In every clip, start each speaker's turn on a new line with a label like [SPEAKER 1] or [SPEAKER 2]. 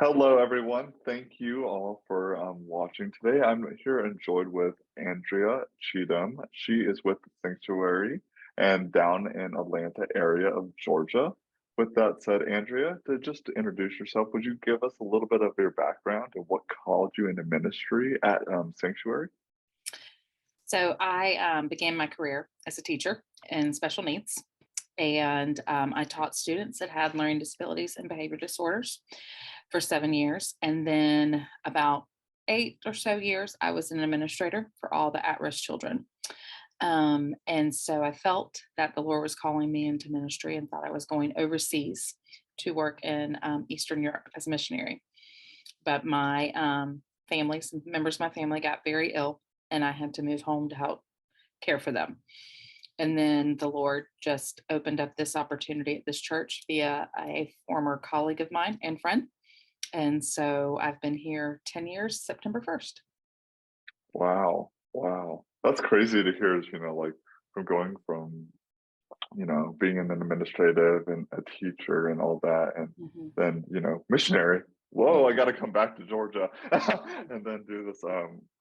[SPEAKER 1] Hello, everyone. Thank you all for watching today. I'm here enjoyed with Andrea Cheetham. She is with the Sanctuary and down in Atlanta area of Georgia. With that said, Andrea, to introduce yourself, would you give us a little bit of your background and what called you into ministry at Sanctuary?
[SPEAKER 2] So I began my career as a teacher in special needs, and I taught students that had learning disabilities and behavior disorders for 7 years. And then about 8 or so years, I was an administrator for all the at-risk children. And so I felt that the Lord was calling me into ministry and thought I was going overseas to work in Eastern Europe as a missionary. But my family, some members of my family got very ill, and I had to move home to help care for them. And then the Lord just opened up this opportunity at this church via a former colleague of mine and friend. And so I've been here 10 years, September 1st.
[SPEAKER 1] Wow, wow. That's crazy to hear, like from going from being an administrative and a teacher and all that, and
[SPEAKER 2] Mhm,
[SPEAKER 1] then, missionary. Whoa, I
[SPEAKER 2] mhm,
[SPEAKER 1] got to come back to Georgia and then do this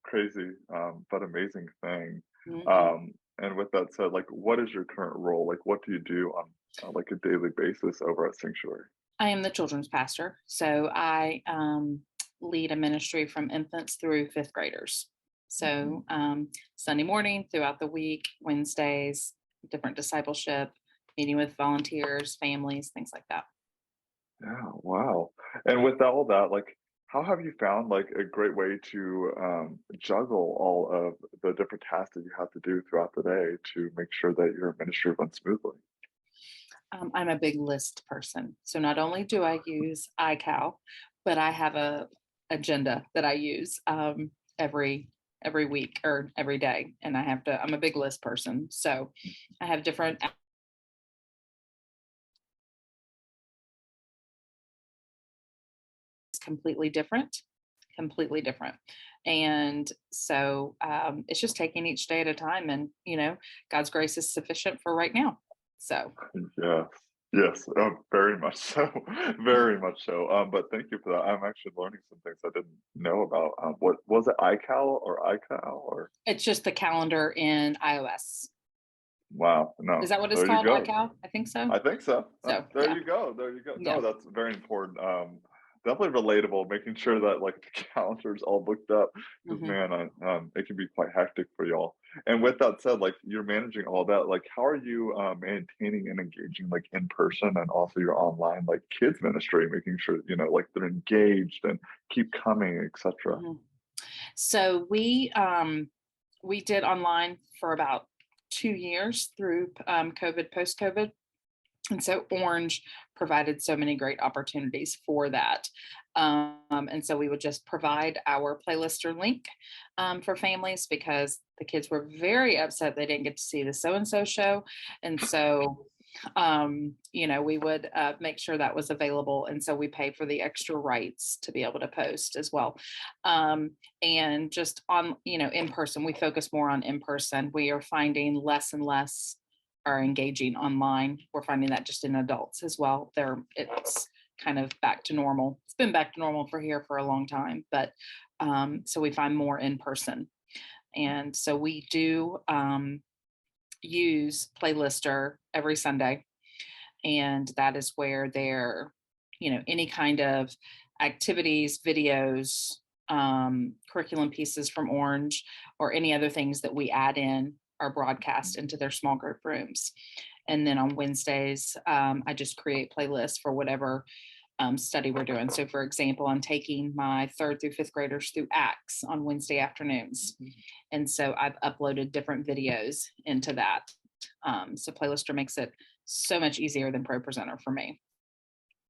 [SPEAKER 1] crazy but amazing thing.
[SPEAKER 2] mhm.
[SPEAKER 1] And with that said, like, what is your current role? Like, what do you do on like a daily basis over at Sanctuary?
[SPEAKER 2] I am the children's pastor. So I lead a ministry from infants through fifth graders.
[SPEAKER 1] Mhm.
[SPEAKER 2] So Sunday morning, throughout the week, Wednesdays, different discipleship, meeting with volunteers, families, things like that.
[SPEAKER 1] Yeah, wow. And with all that, like, how have you found like a great way to juggle all of the different tasks that you have to do throughout the day to make sure that your ministry runs smoothly?
[SPEAKER 2] I'm a big list person. So not only do I use iCal, but I have a agenda that I use every week or every day. And I'm a big list person. So I have different completely different, completely different. And so it's just taking each day at a time. And, God's grace is sufficient for right now. So
[SPEAKER 1] Yes, yes, very much so, very much so. But thank you for that. I'm actually learning some things I didn't know about. What was it, iCal or iCal or?
[SPEAKER 2] it's just the calendar in iOS.
[SPEAKER 1] Wow,
[SPEAKER 2] Is
[SPEAKER 1] no,
[SPEAKER 2] that what it's
[SPEAKER 1] there you
[SPEAKER 2] called?
[SPEAKER 1] go.
[SPEAKER 2] iCal? I think so.
[SPEAKER 1] I think so.
[SPEAKER 2] So
[SPEAKER 1] There
[SPEAKER 2] yeah,
[SPEAKER 1] you go. There you go.
[SPEAKER 2] yeah.
[SPEAKER 1] No, that's very important. Definitely relatable. Making sure that like the calendar's all booked up because
[SPEAKER 2] Hmm.
[SPEAKER 1] man, it can be quite hectic for y'all. And with that said, like you're managing all that. Like, how are you maintaining and engaging like in person and also your online like kids ministry, making sure like they're engaged and keep coming, etc.
[SPEAKER 2] Hmm. So we did online for about 2 years through COVID, post COVID. And so Orange provided so many great opportunities for that. And so we would just provide our playlister link for families because the kids were very upset they didn't get to see the so and so show. And so, we would make sure that was available. And so we pay for the extra rights to be able to post as well. And just on, in person, we focus more on in person. We are finding less and less are engaging online. We're finding that just in adults as well. It's kind of back to normal. It's been back to normal for here for a long time, but so we find more in person. And so we do use Playlister every Sunday, and that is where any kind of activities, videos, curriculum pieces from Orange, or any other things that we add in are broadcast into their small group rooms. And then on Wednesdays, I just create playlists for whatever study we're doing. So, for example, I'm taking my third through fifth graders through Acts on Wednesday afternoons. And so I've uploaded different videos into that. So Playlister makes it so much easier than Pro Presenter for me.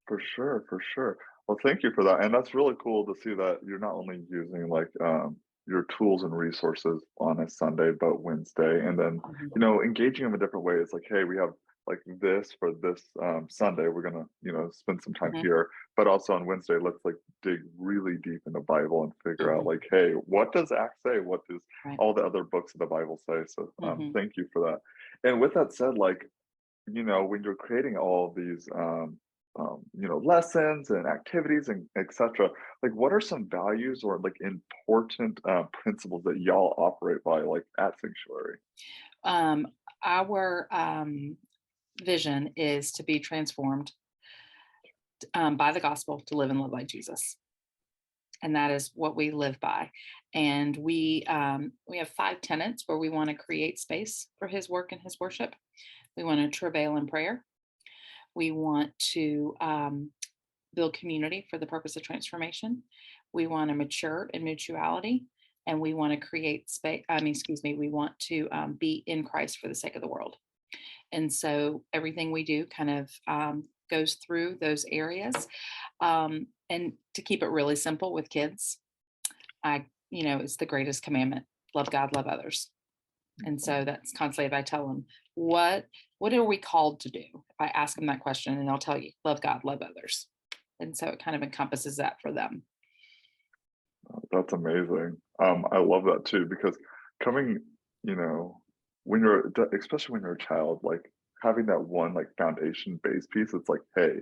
[SPEAKER 1] For sure, for sure. Well, thank you for that. And that's really cool to see that you're not only using like your tools and resources on a Sunday, but Wednesday, and then
[SPEAKER 2] Mhm,
[SPEAKER 1] engaging them in different ways. Like, hey, we have like this for this Sunday. We're gonna spend some time
[SPEAKER 2] mhm,
[SPEAKER 1] here, but also on Wednesday, let's like dig really deep in the Bible and figure out
[SPEAKER 2] mhm,
[SPEAKER 1] like, hey, what does Acts say? What does
[SPEAKER 2] right.
[SPEAKER 1] all the other books of the Bible say? So
[SPEAKER 2] Mhm,
[SPEAKER 1] thank you for that. And with that said, like when you're creating all of these lessons and activities and etc. Like, what are some values or like important principles that y'all operate by, like at Sanctuary?
[SPEAKER 2] Um, our vision is to be transformed by the gospel to live and live like Jesus. And that is what we live by. And we have 5 tenets where we want to create space for His work and His worship. We want to travail in prayer. We want to build community for the purpose of transformation. We want to mature in mutuality, and we want to create space. We want to be in Christ for the sake of the world. And so everything we do kind of goes through those areas. And to keep it really simple with kids, it's the greatest commandment: love God, love others. And so that's constantly, if I tell them, what are we called to do? If I ask them that question, and they'll tell you, love God, love others. And so it kind of encompasses that for them.
[SPEAKER 1] That's amazing. I love that too because coming, you know, especially when you're a child, like having that one like foundation base piece, it's like, hey,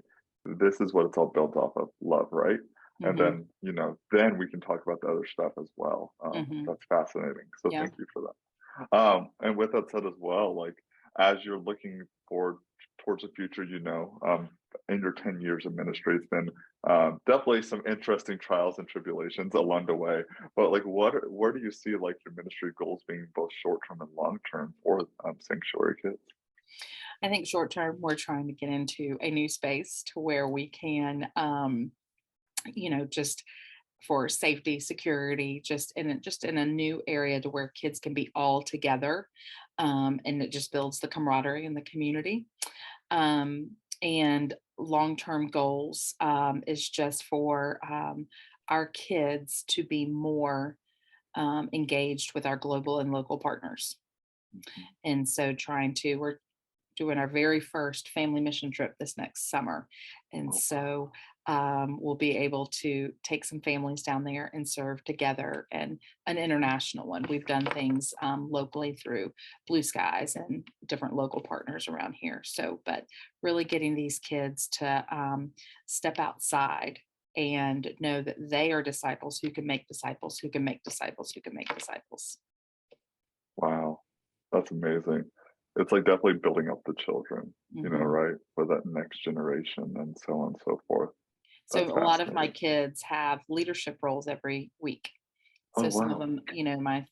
[SPEAKER 1] this is what it's all built off of, love, right? And
[SPEAKER 2] Hmm.
[SPEAKER 1] then, then we can talk about the other stuff as well.
[SPEAKER 2] Hmm.
[SPEAKER 1] That's fascinating. So
[SPEAKER 2] Yeah.
[SPEAKER 1] thank you for that. And with that said as well, like as you're looking forward towards the future, in your 10 years of ministry, it's been definitely some interesting trials and tribulations along the way. But like, where do you see like your ministry goals being both short term and long term for Sanctuary Kids?
[SPEAKER 2] I think short term, we're trying to get into a new space to where we can, just for safety, security, just in a new area to where kids can be all together, and it just builds the camaraderie in the community. And long-term goals is just for our kids to be more engaged with our global and local partners.
[SPEAKER 1] Mhm.
[SPEAKER 2] And so we're doing our very first family mission trip this next summer. And
[SPEAKER 1] Oh,
[SPEAKER 2] so we'll be able to take some families down there and serve together, and an international one. We've done things locally through Blue Skies and different local partners around here. So, but really getting these kids to step outside and know that they are disciples who can make disciples, who can make disciples, who can make disciples.
[SPEAKER 1] wow, that's amazing. It's like definitely building up the children,
[SPEAKER 2] Mhm.
[SPEAKER 1] right, for that next generation and so on and so forth.
[SPEAKER 2] So
[SPEAKER 1] That's
[SPEAKER 2] a lot of my
[SPEAKER 1] fascinating.
[SPEAKER 2] kids have leadership roles every week.
[SPEAKER 1] Oh
[SPEAKER 2] So some of
[SPEAKER 1] wow.
[SPEAKER 2] them, my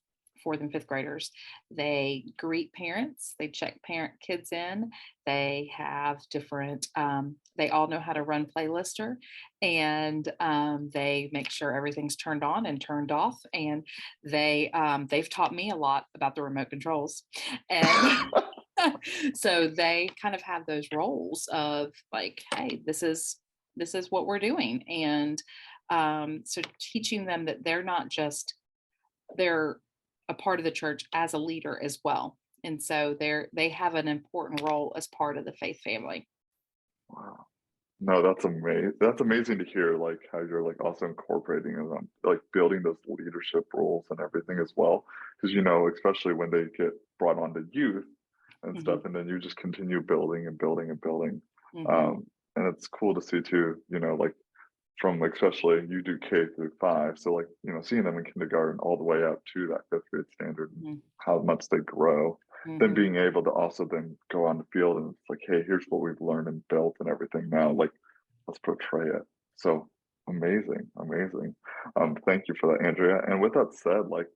[SPEAKER 2] fourth and fifth graders, they greet parents, they check parent kids in, they have different, they all know how to run playlister, and they make sure everything's turned on and turned off. And they've taught me a lot about the remote controls. And so they kind of have those roles of like, hey, this is what we're doing. And so teaching them that they're a part of the church as a leader as well. And so they have an important role as part of the faith family.
[SPEAKER 1] Wow. No, that's amazing. That's amazing to hear, like how you're like also incorporating them, like building those leadership roles and everything as well. Because especially when they get brought on to youth and stuff,
[SPEAKER 2] Hmm.
[SPEAKER 1] and then you just continue building and building and building.
[SPEAKER 2] Hmm.
[SPEAKER 1] And it's cool to see too, like from like especially you do K through 5, so like seeing them in kindergarten all the way up to that fifth grade standard and
[SPEAKER 2] Hmm.
[SPEAKER 1] how much they grow, then
[SPEAKER 2] Hmm.
[SPEAKER 1] being able to also then go on the field and it's like, hey, here's what we've learned and built and everything now, like let's portray it. So amazing, amazing. Thank you for that, Andrea. And with that said, like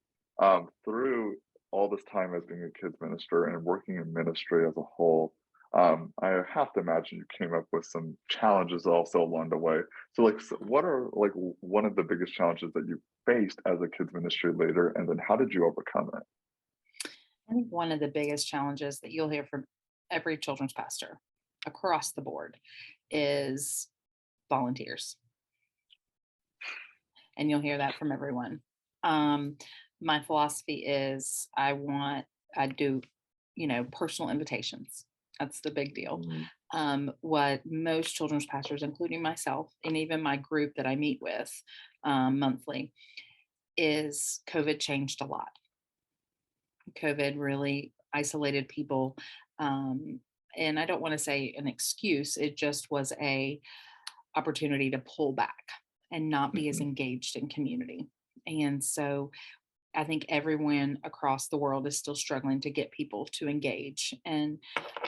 [SPEAKER 1] through all this time as being a kids minister and working in ministry as a whole, I have to imagine you came up with some challenges also along the way. So, like, what are like one of the biggest challenges that you faced as a kids ministry leader, and then how did you overcome it?
[SPEAKER 2] I think one of the biggest challenges that you'll hear from every children's pastor across the board is volunteers. And you'll hear that from everyone. Um, my philosophy is I do, personal invitations. That's the big deal.
[SPEAKER 1] Mm,
[SPEAKER 2] What most children's pastors, including myself, and even my group that I meet with monthly, is COVID changed a lot. COVID really isolated people, um, and I don't want to say an excuse, it just was a opportunity to pull back and not be as
[SPEAKER 1] Mhm.
[SPEAKER 2] engaged in community. And so I think everyone across the world is still struggling to get people to engage, and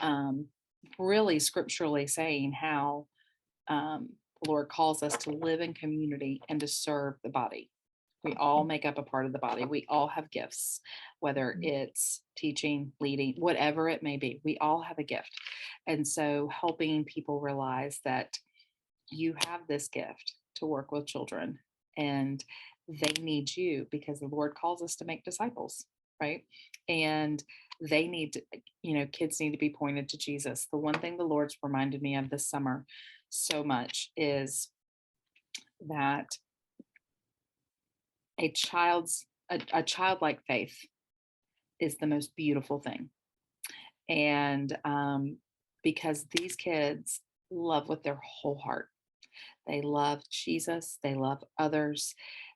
[SPEAKER 2] um, really scripturally saying how the Lord calls us to live in community and to serve the body. We all make up a part of the body. We all have gifts, whether
[SPEAKER 1] Mhm.
[SPEAKER 2] it's teaching, leading, whatever it may be. We all have a gift. And so helping people realize that you have this gift to work with children, and they need you because the Lord calls us to make disciples, right? And they need to, kids need to be pointed to Jesus. The one thing the Lord's reminded me of this summer so much is that a childlike faith is the most beautiful thing. And because these kids love with their whole heart. They love Jesus, they love others.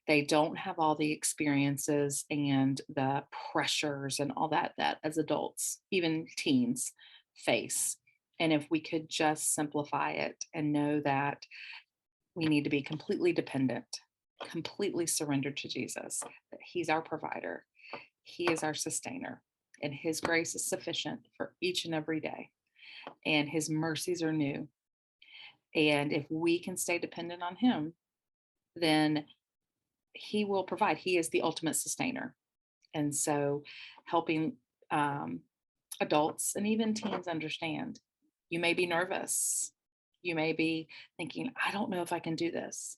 [SPEAKER 2] They don't have all the experiences and the pressures and all that as adults, even teens, face. And if we could just simplify it and know that we need to be completely dependent, completely surrendered to Jesus, that He's our provider, He is our sustainer, and His grace is sufficient for each and every day, and His mercies are new. And if we can stay dependent on Him, then He will provide. He is the ultimate sustainer. And so, helping um, adults and even teens understand, you may be nervous. You may be thinking, I don't know if I can do this.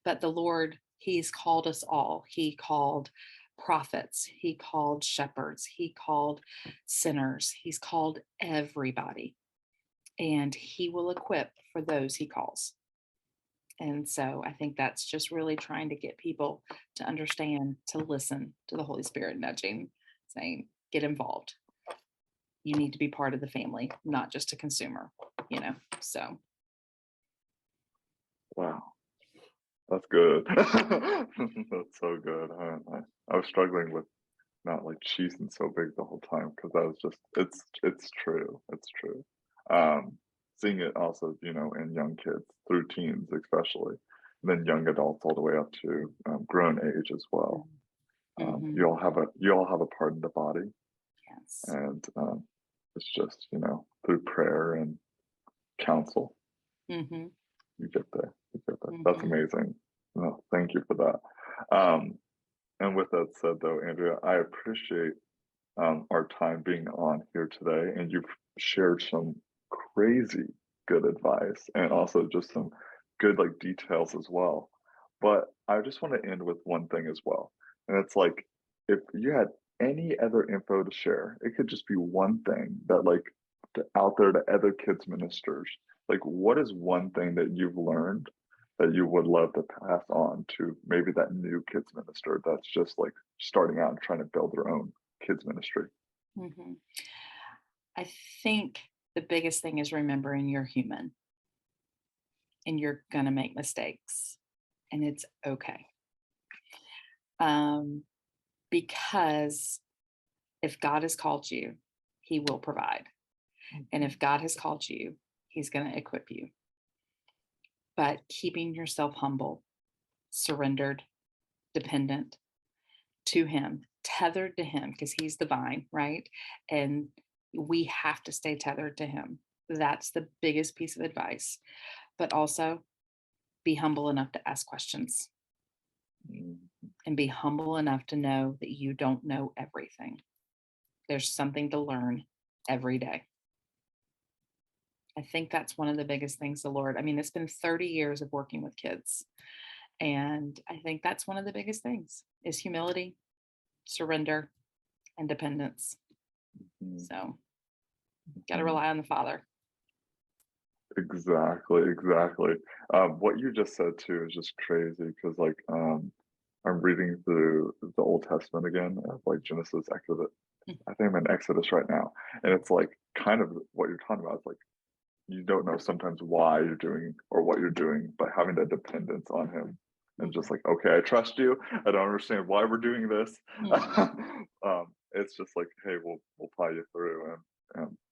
[SPEAKER 2] But the Lord, He's called us all. He called prophets, He called shepherds, He called sinners, He's called everybody. And He will equip for those He calls. And so I think that's just really trying to get people to understand, to listen to the Holy Spirit nudging, saying, get involved. You need to be part of the family, not just a consumer, you know? So,
[SPEAKER 1] Wow, that's good. That's so good. I was struggling with not like cheesing so big the whole time because I was just it's true. It's true. Um, Seeing it also, in young kids through teens especially, and then young adults all the way up to grown age as well.
[SPEAKER 2] mm-hmm,
[SPEAKER 1] You all have a part in the body,
[SPEAKER 2] yes.
[SPEAKER 1] and it's just through prayer and counsel
[SPEAKER 2] Mm-hmm,
[SPEAKER 1] you get there. You get there. That's
[SPEAKER 2] mm-hmm,
[SPEAKER 1] amazing. No, thank you for that. And with that said, though, Andrea, I appreciate our time being on here today, and you've shared some crazy good advice and also just some good like details as well. But I just want to end with one thing as well, and it's like if you had any other info to share, it could just be one thing that like out there to other kids ministers. Like, what is one thing that you've learned that you would love to pass on to maybe that new kids minister that's just like starting out and trying to build their own kids ministry?
[SPEAKER 2] mm-hmm. I think the biggest thing is remembering you're human and you're going to make mistakes, and it's okay. Um, because if God has called you, He will provide. And if God has called you, He's going to equip you. But keeping yourself humble, surrendered, dependent to Him, tethered to Him, because He's the vine, right? And we have to stay tethered to Him. That's the biggest piece of advice. But also be humble enough to ask questions
[SPEAKER 1] Mm.
[SPEAKER 2] and be humble enough to know that you don't know everything. There's something to learn every day. I think that's one of the biggest things the Lord, I mean, it's been 30 years of working with kids. And I think that's one of the biggest things is humility, surrender, and dependence.
[SPEAKER 1] Mm.
[SPEAKER 2] So got to
[SPEAKER 1] Mm.
[SPEAKER 2] rely on the Father.
[SPEAKER 1] Exactly, exactly. What you just said too is just crazy because like I'm reading through the Old Testament again of like Genesis, Exodus. I think I'm in Exodus right now, and it's like kind of what you're talking about. It's like you don't know sometimes why you're doing or what you're doing, but having that dependence on Him and just
[SPEAKER 2] Mhm,
[SPEAKER 1] like, okay, I trust you. I don't understand why we're doing this.
[SPEAKER 2] mhm,
[SPEAKER 1] It's just like, hey, we'll apply you through,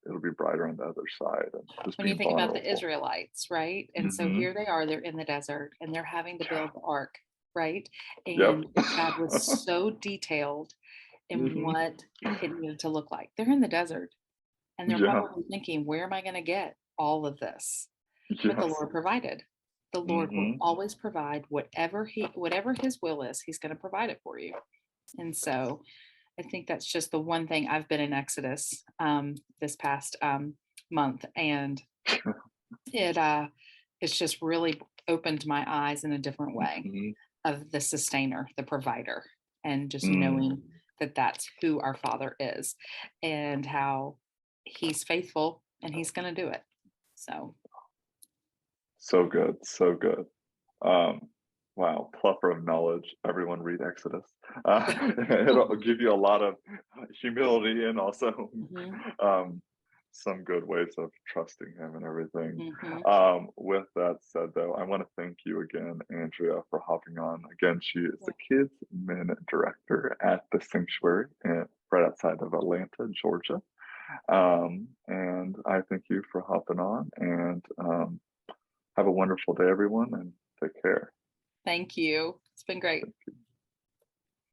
[SPEAKER 1] it'll be brighter on the other side, and just
[SPEAKER 2] When you
[SPEAKER 1] being
[SPEAKER 2] think about the
[SPEAKER 1] vulnerable.
[SPEAKER 2] Israelites, right? And so
[SPEAKER 1] Hmm.
[SPEAKER 2] here they are, they're in the desert and they're having to
[SPEAKER 1] Yeah.
[SPEAKER 2] build the ark, right?
[SPEAKER 1] Yep.
[SPEAKER 2] And God was so detailed in
[SPEAKER 1] Hmm.
[SPEAKER 2] what it needed to look like. They're in the desert and they're
[SPEAKER 1] Yeah.
[SPEAKER 2] probably thinking, where am I going to get all of this? But the
[SPEAKER 1] Yes.
[SPEAKER 2] Lord provided. The Lord will
[SPEAKER 1] Hmm.
[SPEAKER 2] always provide whatever his will is, he's going to provide it for you. And so I think that's just the one thing. I've been in Exodus this past month, and it it's just really opened my eyes in a different way
[SPEAKER 1] Hmm.
[SPEAKER 2] of the sustainer, the provider, and just
[SPEAKER 1] Mm.
[SPEAKER 2] knowing that that's who our Father is, and how he's faithful and he's going to do it. So
[SPEAKER 1] So good. So good. Um, wow, plethora of knowledge. Everyone read Exodus. It'll give you a lot of humility and also
[SPEAKER 2] mhm,
[SPEAKER 1] um, some good ways of trusting Him and everything.
[SPEAKER 2] mhm.
[SPEAKER 1] With that said, though, I want to thank you again, Andrea, for hopping on. Again, she is the Kids Men Director at the Sanctuary right outside of Atlanta, Georgia. And I thank you for hopping on, and have a wonderful day, everyone, and take care.
[SPEAKER 2] Thank you. It's been great.